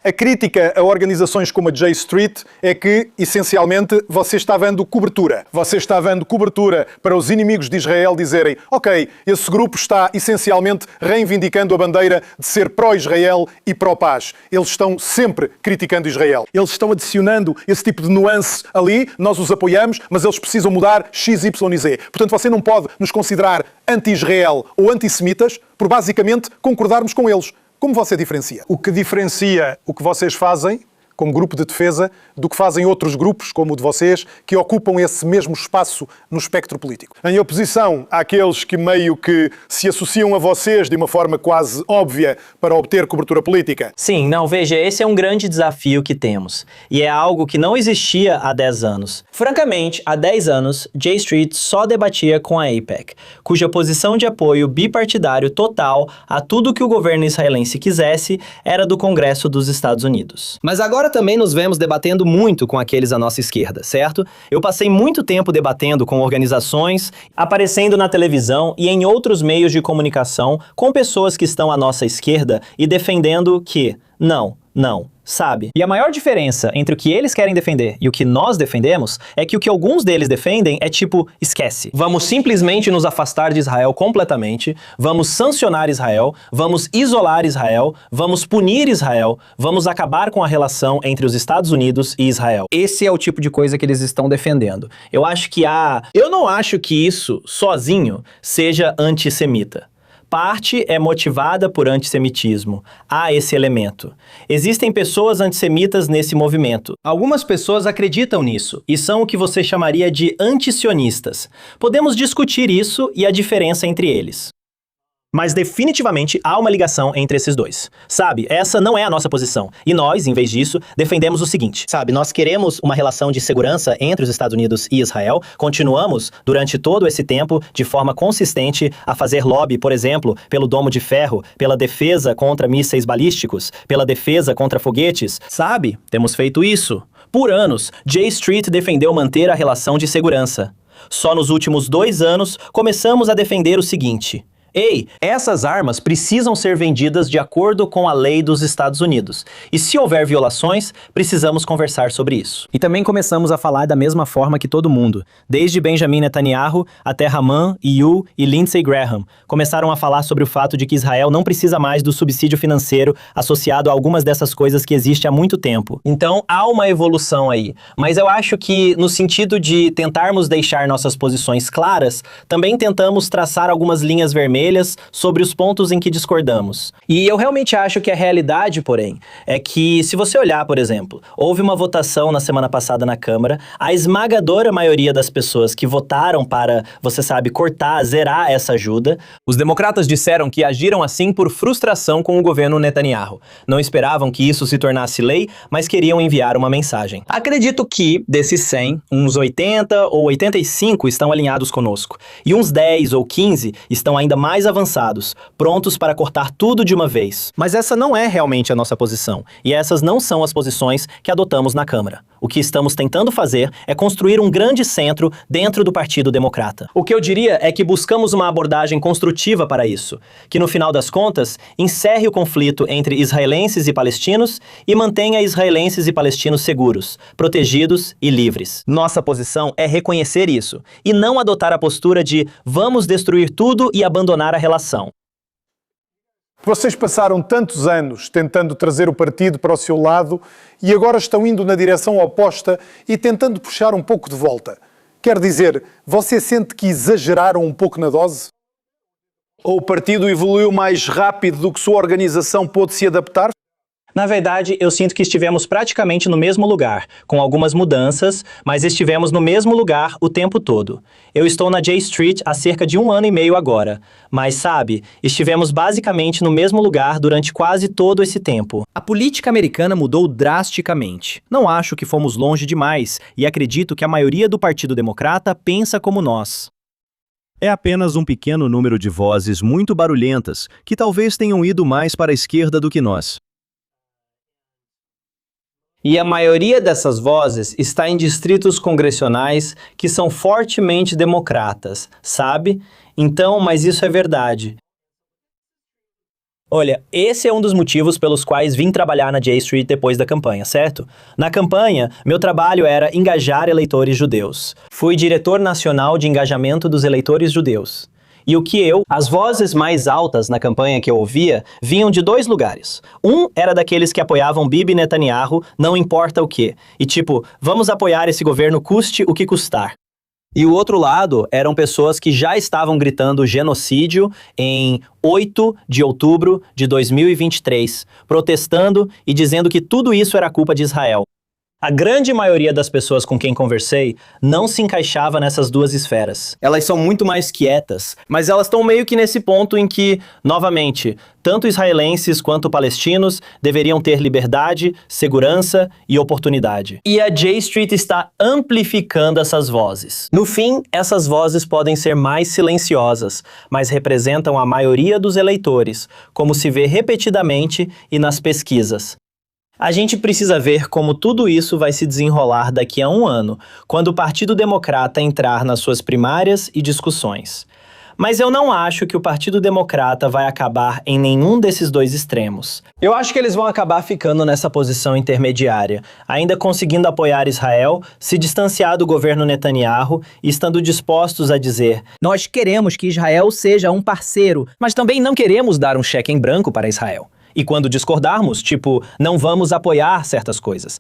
A crítica a organizações como a J Street é que, essencialmente, você está dando cobertura. Você está dando cobertura para os inimigos de Israel dizerem: ok, esse grupo está essencialmente reivindicando a bandeira de ser pró-Israel e pró-paz. Eles estão sempre criticando Israel. Eles estão adicionando esse tipo de nuance ali, nós os apoiamos, mas eles precisam mudar X, Y e Z. Portanto, você não pode nos considerar anti-Israel ou antissemitas por basicamente concordarmos com eles. Como você diferencia? O que diferencia o que vocês fazem como grupo de defesa do que fazem outros grupos, como o de vocês, que ocupam esse mesmo espaço no espectro político? Em oposição àqueles que meio que se associam a vocês de uma forma quase óbvia para obter cobertura política? Sim, não, veja, esse é um grande desafio que temos. E é algo que não existia há 10 anos. Francamente, há 10 anos, J Street só debatia com a AIPAC, cuja posição de apoio bipartidário total a tudo que o governo israelense quisesse era do Congresso dos Estados Unidos. Mas agora também nos vemos debatendo muito com aqueles à nossa esquerda, certo? Eu passei muito tempo debatendo com organizações, aparecendo na televisão e em outros meios de comunicação com pessoas que estão à nossa esquerda e defendendo que não, sabe? E a maior diferença entre o que eles querem defender e o que nós defendemos é que o que alguns deles defendem é tipo, esquece. Vamos simplesmente nos afastar de Israel completamente, vamos sancionar Israel, vamos isolar Israel, vamos punir Israel, vamos acabar com a relação entre os Estados Unidos e Israel. Esse é o tipo de coisa que eles estão defendendo. Eu não acho que isso, sozinho, seja antissemita. Parte é motivada por antissemitismo. Há esse elemento. Existem pessoas antissemitas nesse movimento. Algumas pessoas acreditam nisso e são o que você chamaria de antisionistas. Podemos discutir isso e a diferença entre eles. Mas definitivamente há uma ligação entre esses dois. Sabe, essa não é a nossa posição. E nós, em vez disso, defendemos o seguinte. Sabe, nós queremos uma relação de segurança entre os Estados Unidos e Israel. Continuamos, durante todo esse tempo, de forma consistente, a fazer lobby, por exemplo, pelo Domo de Ferro, pela defesa contra mísseis balísticos, pela defesa contra foguetes. Sabe, temos feito isso. Por anos, J Street defendeu manter a relação de segurança. Só nos últimos 2 anos, começamos a defender o seguinte. Ei, essas armas precisam ser vendidas de acordo com a lei dos Estados Unidos. E se houver violações, precisamos conversar sobre isso. E também começamos a falar da mesma forma que todo mundo. Desde Benjamin Netanyahu até Haman, Yu e Lindsey Graham. Começaram a falar sobre o fato de que Israel não precisa mais do subsídio financeiro associado a algumas dessas coisas que existe há muito tempo. Então, há uma evolução aí. Mas eu acho que, no sentido de tentarmos deixar nossas posições claras, também tentamos traçar algumas linhas vermelhas sobre os pontos em que discordamos. E eu realmente acho que a realidade, porém, é que se você olhar, por exemplo, houve uma votação na semana passada na Câmara, a esmagadora maioria das pessoas que votaram para, você sabe, cortar, zerar essa ajuda, os democratas disseram que agiram assim por frustração com o governo Netanyahu. Não esperavam que isso se tornasse lei, mas queriam enviar uma mensagem. Acredito que, desses 100, uns 80 ou 85 estão alinhados conosco, e uns 10 ou 15 estão ainda mais avançados, prontos para cortar tudo de uma vez. Mas essa não é realmente a nossa posição, e essas não são as posições que adotamos na Câmara. O que estamos tentando fazer é construir um grande centro dentro do Partido Democrata. O que eu diria é que buscamos uma abordagem construtiva para isso, que no final das contas, encerre o conflito entre israelenses e palestinos e mantenha israelenses e palestinos seguros, protegidos e livres. Nossa posição é reconhecer isso, e não adotar a postura de vamos destruir tudo e abandonar a relação. Vocês passaram tantos anos tentando trazer o partido para o seu lado e agora estão indo na direção oposta e tentando puxar um pouco de volta. Quer dizer, você sente que exageraram um pouco na dose? Ou o partido evoluiu mais rápido do que sua organização pôde se adaptar? Na verdade, eu sinto que estivemos praticamente no mesmo lugar, com algumas mudanças, mas estivemos no mesmo lugar o tempo todo. Eu estou na J Street há cerca de 1 ano e meio agora, mas sabe, estivemos basicamente no mesmo lugar durante quase todo esse tempo. A política americana mudou drasticamente. Não acho que fomos longe demais, e acredito que a maioria do Partido Democrata pensa como nós. É apenas um pequeno número de vozes muito barulhentas, que talvez tenham ido mais para a esquerda do que nós. E a maioria dessas vozes está em distritos congressionais que são fortemente democratas, sabe? Então, mas isso é verdade. Olha, esse é um dos motivos pelos quais vim trabalhar na J Street depois da campanha, certo? Na campanha, meu trabalho era engajar eleitores judeus. Fui diretor nacional de engajamento dos eleitores judeus. E as vozes mais altas na campanha que eu ouvia, vinham de 2 lugares. Um era daqueles que apoiavam Bibi Netanyahu, não importa o quê. E tipo, vamos apoiar esse governo custe o que custar. E o outro lado eram pessoas que já estavam gritando genocídio em 8 de outubro de 2023, protestando e dizendo que tudo isso era culpa de Israel. A grande maioria das pessoas com quem conversei não se encaixava nessas 2 esferas. Elas são muito mais quietas, mas elas estão meio que nesse ponto em que, novamente, tanto israelenses quanto palestinos deveriam ter liberdade, segurança e oportunidade. E a J Street está amplificando essas vozes. No fim, essas vozes podem ser mais silenciosas, mas representam a maioria dos eleitores, como se vê repetidamente e nas pesquisas. A gente precisa ver como tudo isso vai se desenrolar daqui a 1 ano, quando o Partido Democrata entrar nas suas primárias e discussões. Mas eu não acho que o Partido Democrata vai acabar em nenhum desses 2 extremos. Eu acho que eles vão acabar ficando nessa posição intermediária, ainda conseguindo apoiar Israel, se distanciar do governo Netanyahu e estando dispostos a dizer: nós queremos que Israel seja um parceiro, mas também não queremos dar um cheque em branco para Israel. E quando discordarmos, tipo, não vamos apoiar certas coisas.